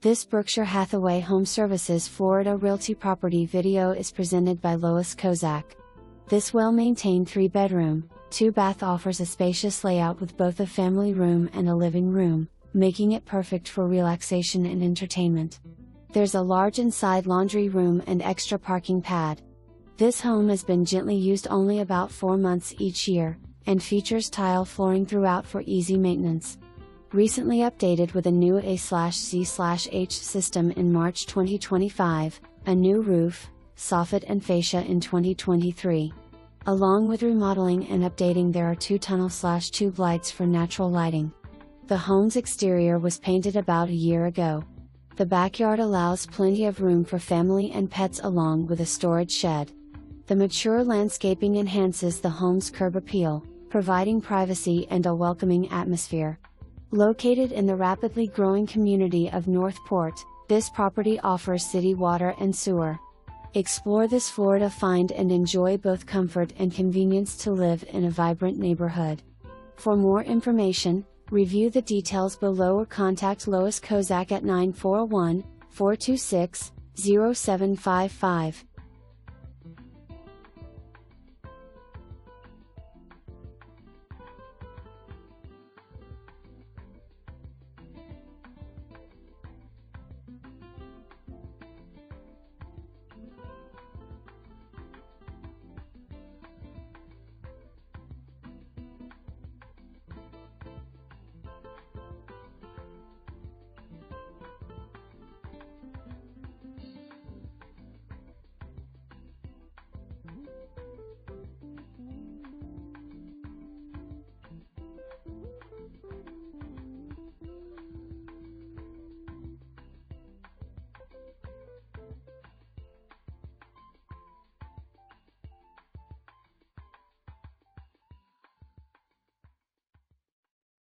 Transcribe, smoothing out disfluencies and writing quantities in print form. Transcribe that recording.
This Berkshire Hathaway HomeServices Florida Realty property video is presented by Lois Kozak. This well-maintained 3-bedroom, 2-bath offers a spacious layout with both a family room and a living room, making it perfect for relaxation and entertainment. There's a large inside laundry room and extra parking pad. This home has been gently used only about 4 months each year, and features tile flooring throughout for easy maintenance. Recently updated with a new A/C/H system in March 2025, a new roof, soffit and fascia in 2023. Along with remodeling and updating, there are 2 tunnel/tube lights for natural lighting. The home's exterior was painted about a year ago. The backyard allows plenty of room for family and pets along with a storage shed. The mature landscaping enhances the home's curb appeal, providing privacy and a welcoming atmosphere. Located in the rapidly growing community of Northport, this property offers city water and sewer. Explore this Florida find and enjoy both comfort and convenience to live in a vibrant neighborhood. For more information, review the details below or contact Lois Kozak at 941-426-0755.